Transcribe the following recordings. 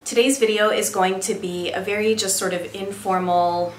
Today's video is going to be a very just sort of informal,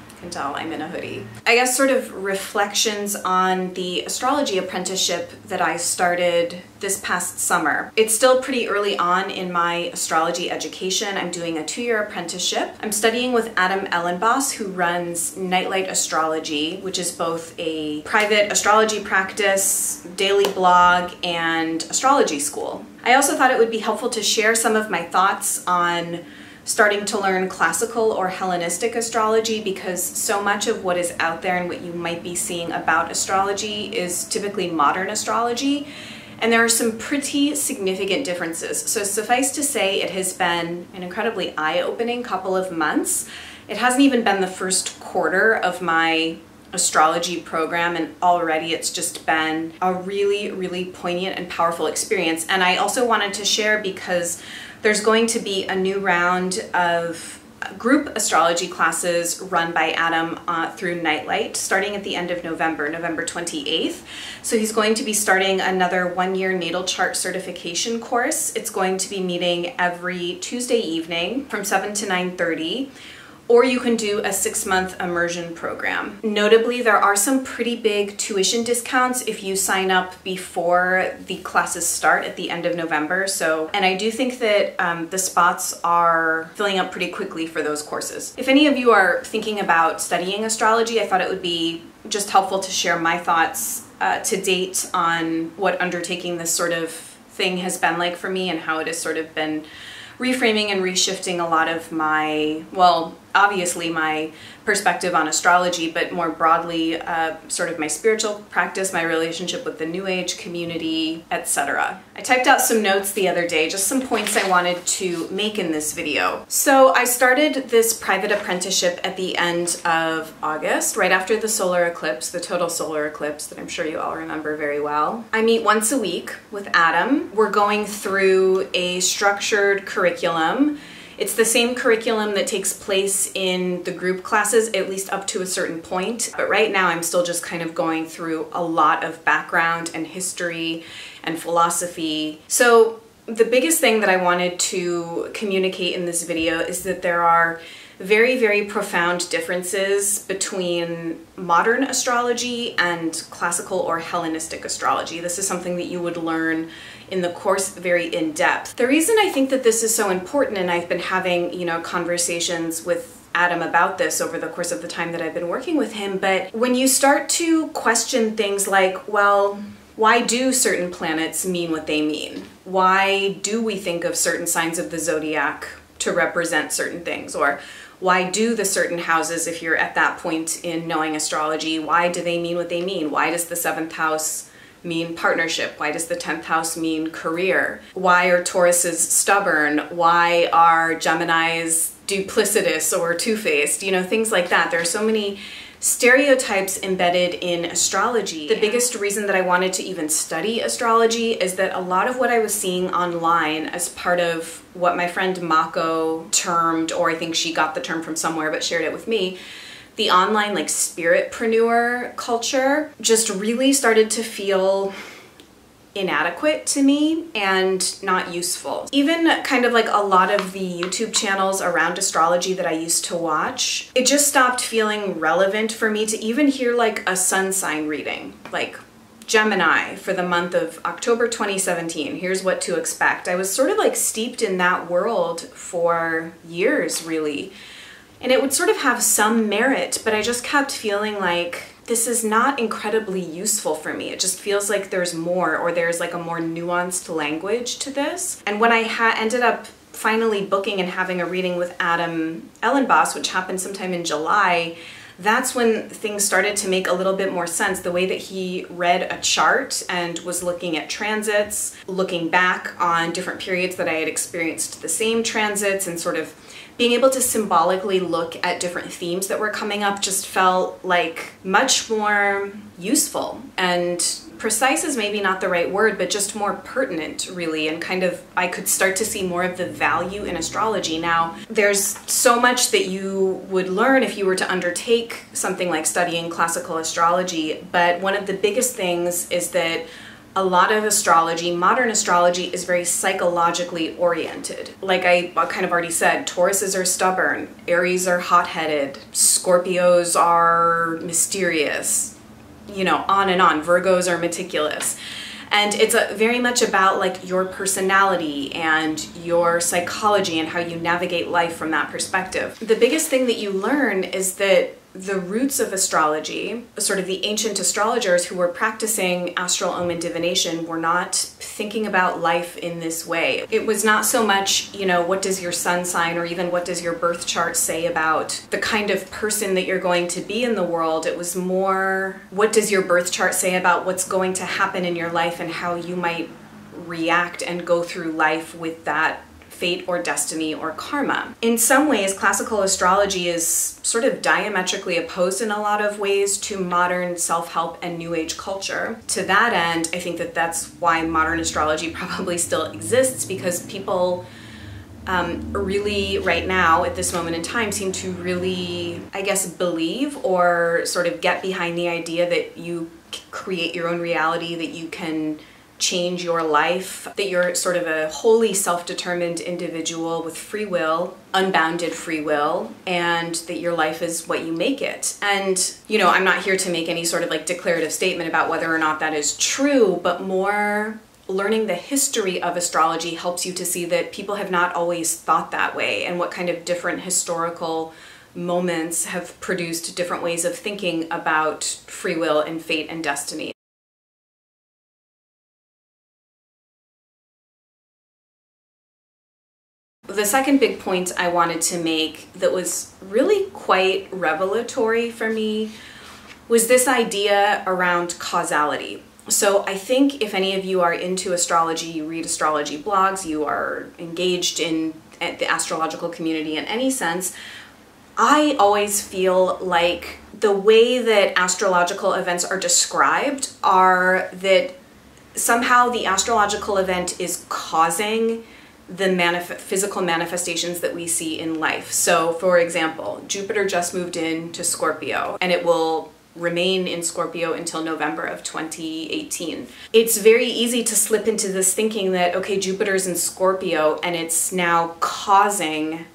you can tell I'm in a hoodie, I guess sort of reflections on the astrology apprenticeship that I started this past summer. It's still pretty early on in my astrology education. I'm doing a 2-year apprenticeship. I'm studying with Adam Ellenboss, who runs Nightlight Astrology, which is both a private astrology practice, daily blog, and astrology school. I also thought it would be helpful to share some of my thoughts on starting to learn classical or Hellenistic astrology, because so much of what is out there and what you might be seeing about astrology is typically modern astrology, and there are some pretty significant differences. So suffice to say, it has been an incredibly eye-opening couple of months. It hasn't even been the first quarter of my astrology program, and already it's just been a really, really poignant and powerful experience. And I also wanted to share because there's going to be a new round of group astrology classes run by Adam through Nightlight starting at the end of November, November 28th. So he's going to be starting another 1-year natal chart certification course. It's going to be meeting every Tuesday evening from 7 to 9:30. Or you can do a 6-month immersion program. Notably, there are some pretty big tuition discounts if you sign up before the classes start at the end of November. And I do think that the spots are filling up pretty quickly for those courses. If any of you are thinking about studying astrology, I thought it would be just helpful to share my thoughts to date on what undertaking this sort of thing has been like for me, and how it has sort of been reframing and reshifting a lot of my, well, obviously my perspective on astrology, but more broadly sort of my spiritual practice, my relationship with the New Age community, etc. I typed out some notes the other day, just some points I wanted to make in this video. So I started this private apprenticeship at the end of August, right after the solar eclipse, the total solar eclipse that I'm sure you all remember very well. I meet once a week with Adam. We're going through a structured curriculum. It's the same curriculum that takes place in the group classes, at least up to a certain point. But right now I'm still just kind of going through a lot of background and history and philosophy. So the biggest thing that I wanted to communicate in this video is that there are very, very profound differences between modern astrology and classical or Hellenistic astrology. This is something that you would learn in the course very in depth. The reason I think that this is so important, and I've been having, conversations with Adam about this over the course of the time that I've been working with him, but when you start to question things like, well, why do certain planets mean what they mean? Why do we think of certain signs of the zodiac to represent certain things? Or why do the certain houses, if you're at that point in knowing astrology, why do they mean what they mean? Why does the 7th house mean partnership? Why does the 10th house mean career? Why are Tauruses stubborn? Why are Geminis duplicitous or two-faced? Things like that. There are so many stereotypes embedded in astrology. The biggest reason that I wanted to even study astrology is that a lot of what I was seeing online as part of what my friend Mako termed, or I think she got the term from somewhere but shared it with me, the online spiritpreneur culture just really started to feel inadequate to me and not useful. Even kind of like a lot of the YouTube channels around astrology that I used to watch, it just stopped feeling relevant for me to even hear like a sun sign reading, like Gemini for the month of October 2017, here's what to expect. I was sort of like steeped in that world for years, really. And it would sort of have some merit, but I just kept feeling like this is not incredibly useful for me. It just feels like there's more, or there's like a more nuanced language to this. And when I ended up finally booking and having a reading with Adam Ellenboss, which happened sometime in July, that's when things started to make a little bit more sense. The way that he read a chart and was looking at transits, looking back on different periods that I had experienced the same transits, and sort of being able to symbolically look at different themes that were coming up just felt like much more useful. And precise is maybe not the right word, but just more pertinent, really, and kind of I could start to see more of the value in astrology. Now, there's so much that you would learn if you were to undertake something like studying classical astrology, but one of the biggest things is that a lot of astrology, modern astrology, is very psychologically oriented. Like I kind of already said, Tauruses are stubborn, Aries are hot-headed, Scorpios are mysterious, you know, on and on. Virgos are meticulous. And it's very much about like your personality and your psychology and how you navigate life from that perspective. The biggest thing that you learn is that the roots of astrology, sort of the ancient astrologers who were practicing astral omen divination, were not thinking about life in this way. It was not so much, you know, what does your sun sign or even what does your birth chart say about the kind of person that you're going to be in the world. It was more, what does your birth chart say about what's going to happen in your life and how you might react and go through life with that fate or destiny or karma. In some ways, classical astrology is sort of diametrically opposed in a lot of ways to modern self-help and new age culture. To that end, I think that that's why modern astrology probably still exists, because people really right now at this moment in time seem to really, I guess, believe or sort of get behind the idea that you create your own reality, that you can change your life, that you're sort of a wholly self-determined individual with free will, unbounded free will, and that your life is what you make it. And, you know, I'm not here to make any sort of like declarative statement about whether or not that is true, but more learning the history of astrology helps you to see that people have not always thought that way, and what kind of different historical moments have produced different ways of thinking about free will and fate and destiny. The second big point I wanted to make that was really quite revelatory for me was this idea around causality. So I think if any of you are into astrology, you read astrology blogs, you are engaged in the astrological community in any sense, I always feel like the way that astrological events are described are that somehow the astrological event is causing the physical manifestations that we see in life. So for example, Jupiter just moved into Scorpio and it will remain in Scorpio until November of 2018. It's very easy to slip into this thinking that, okay, Jupiter's in Scorpio and it's now causing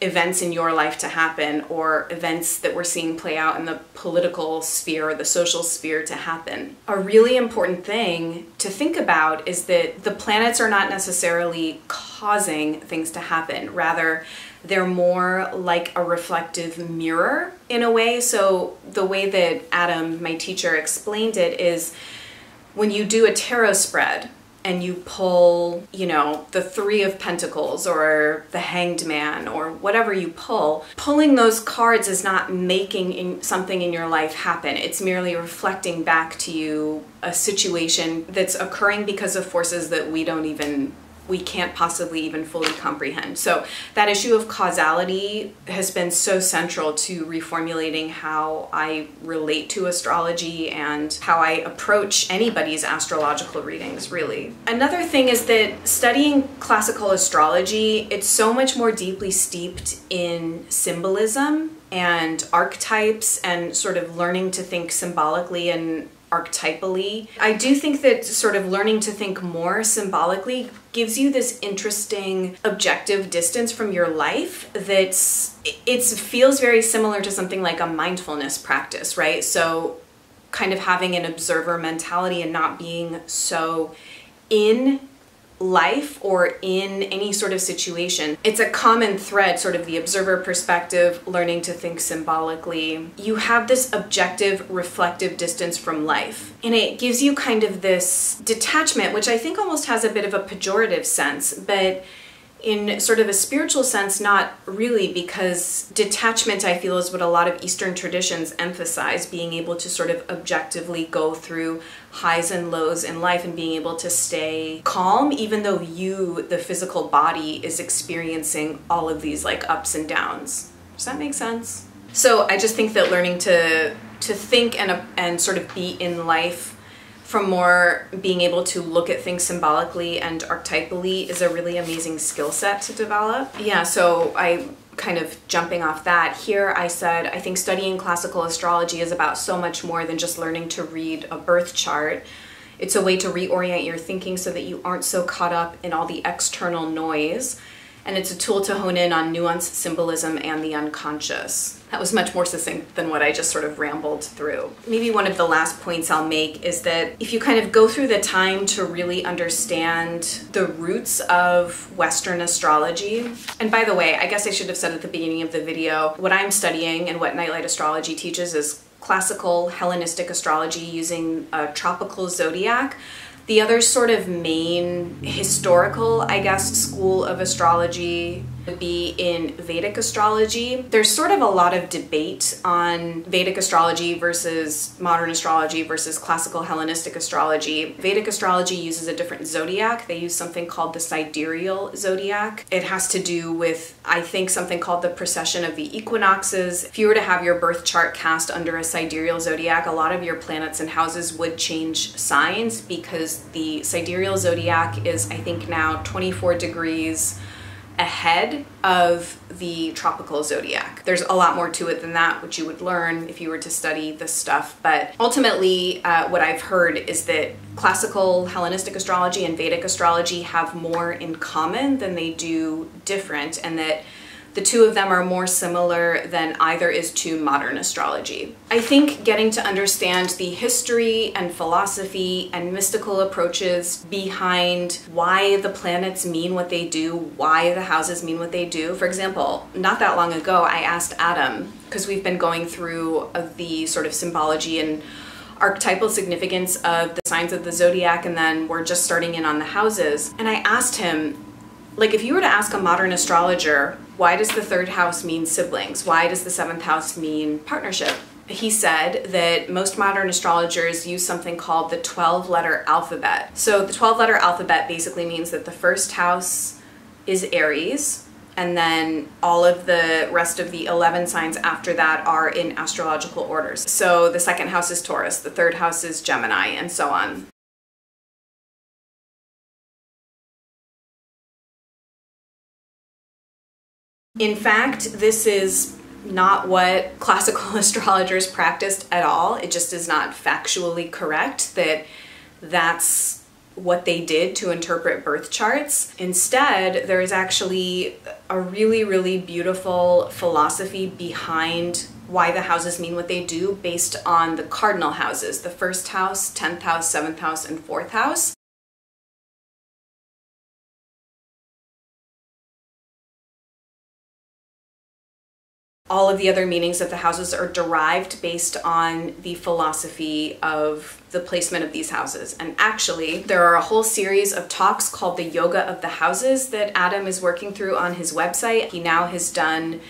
events in your life to happen, or events that we're seeing play out in the political sphere or the social sphere to happen. A really important thing to think about is that the planets are not necessarily causing things to happen. Rather, they're more like a reflective mirror in a way. So the way that Adam, my teacher, explained it is when you do a tarot spread, and you pull, you know, the Three of Pentacles or the Hanged Man or whatever you pull, pulling those cards is not making something in your life happen. It's merely reflecting back to you a situation that's occurring because of forces that we can't possibly even fully comprehend. So that issue of causality has been so central to reformulating how I relate to astrology and how I approach anybody's astrological readings, really. Another thing is that studying classical astrology, it's so much more deeply steeped in symbolism and archetypes and sort of learning to think symbolically and archetypally. I do think that sort of learning to think more symbolically gives you this interesting objective distance from your life it feels very similar to something like a mindfulness practice, right? So kind of having an observer mentality and not being so in life or in any sort of situation. It's a common thread, sort of the observer perspective, learning to think symbolically. You have this objective, reflective distance from life. And it gives you kind of this detachment, which I think almost has a bit of a pejorative sense, but in sort of a spiritual sense, not really, because detachment, I feel, is what a lot of Eastern traditions emphasize, being able to sort of objectively go through highs and lows in life and being able to stay calm, even though you, the physical body, is experiencing all of these like ups and downs. Does that make sense? So I just think that learning to think and sort of be in life from more being able to look at things symbolically and archetypally is a really amazing skill set to develop. Yeah, so I kind of jumping off that, here I said I think studying classical astrology is about so much more than just learning to read a birth chart. It's a way to reorient your thinking so that you aren't so caught up in all the external noise. And it's a tool to hone in on nuance, symbolism, and the unconscious. That was much more succinct than what I just sort of rambled through. Maybe one of the last points I'll make is that if you kind of go through the time to really understand the roots of Western astrology, and by the way, I guess I should have said at the beginning of the video, what I'm studying and what Nightlight Astrology teaches is classical Hellenistic astrology using a tropical zodiac. The other sort of main historical, I guess, school of astrology would be in Vedic astrology. There's sort of a lot of debate on Vedic astrology versus modern astrology versus classical Hellenistic astrology. Vedic astrology uses a different zodiac. They use something called the sidereal zodiac. It has to do with, I think, something called the precession of the equinoxes. If you were to have your birth chart cast under a sidereal zodiac, a lot of your planets and houses would change signs because the sidereal zodiac is, I think, now 24 degrees ahead of the tropical zodiac. There's a lot more to it than that, which you would learn if you were to study this stuff. But ultimately, what I've heard is that classical Hellenistic astrology and Vedic astrology have more in common than they do different, and that the two of them are more similar than either is to modern astrology. I think getting to understand the history and philosophy and mystical approaches behind why the planets mean what they do, why the houses mean what they do. For example, not that long ago, I asked Adam, because we've been going through the sort of symbology and archetypal significance of the signs of the zodiac, and then we're just starting in on the houses. And I asked him, like, if you were to ask a modern astrologer, why does the third house mean siblings? Why does the seventh house mean partnership? He said that most modern astrologers use something called the 12-letter alphabet. So the 12-letter alphabet basically means that the first house is Aries, and then all of the rest of the 11 signs after that are in astrological orders. So the second house is Taurus, the third house is Gemini, and so on. In fact, this is not what classical astrologers practiced at all. It just is not factually correct that that's what they did to interpret birth charts. Instead, there is actually a really, really beautiful philosophy behind why the houses mean what they do based on the cardinal houses, the first house, 10th house, 7th house, and 4th house. All of the other meanings of the houses are derived based on the philosophy of the placement of these houses. And actually, there are a whole series of talks called the Yoga of the Houses that Adam is working through on his website. He now has done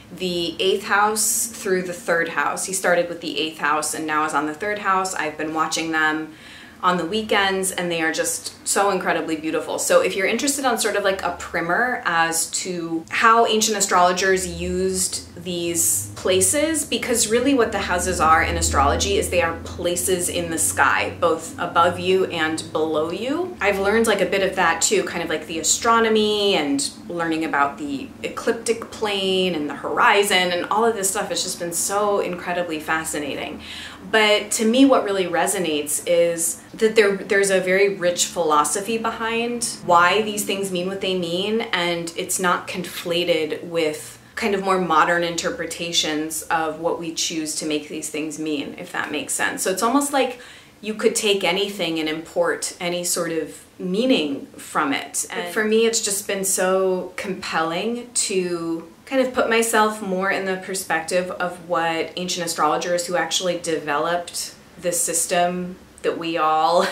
the 8th house through the 3rd house. He started with the 8th house and now is on the 3rd house. I've been watching them on the weekends, and they are just so incredibly beautiful. So if you're interested on sort of like a primer as to how ancient astrologers used these places, because really what the houses are in astrology is they are places in the sky, both above you and below you. I've learned like a bit of that too, kind of like the astronomy and learning about the ecliptic plane and the horizon, and all of this stuff has just been so incredibly fascinating. But to me, what really resonates is that there's a very rich philosophy behind why these things mean what they mean, and it's not conflated with kind of more modern interpretations of what we choose to make these things mean, if that makes sense. So it's almost like you could take anything and import any sort of meaning from it. And for me, it's just been so compelling to kind of put myself more in the perspective of what ancient astrologers who actually developed the system that we all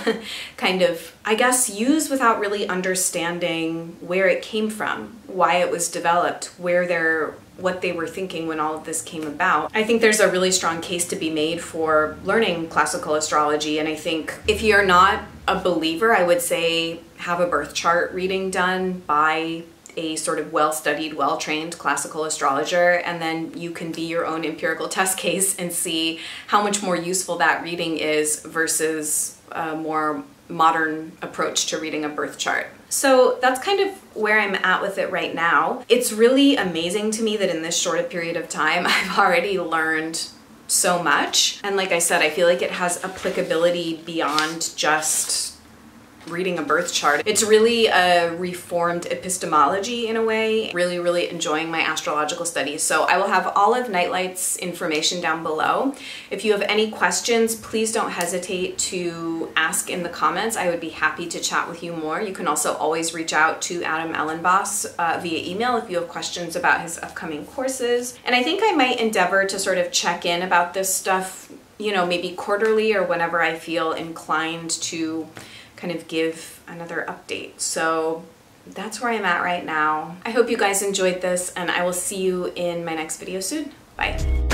kind of, I guess, use without really understanding where it came from, why it was developed, what they were thinking when all of this came about. I think there's a really strong case to be made for learning classical astrology, and I think if you're not a believer, I would say have a birth chart reading done by a sort of well-studied, well-trained classical astrologer, and then you can be your own empirical test case and see how much more useful that reading is versus a more modern approach to reading a birth chart. So that's kind of where I'm at with it right now. It's really amazing to me that in this short a period of time, I've already learned so much. And like I said, I feel like it has applicability beyond just reading a birth chart. It's really a reformed epistemology in a way. Really, really enjoying my astrological studies. So I will have all of Nightlight's information down below. If you have any questions, please don't hesitate to ask in the comments. I would be happy to chat with you more. You can also always reach out to Adam Ellenboss via email if you have questions about his upcoming courses. And I think I might endeavor to sort of check in about this stuff, you know, maybe quarterly or whenever I feel inclined to kind of give another update. So that's where I'm at right now. I hope you guys enjoyed this, and I will see you in my next video soon. Bye.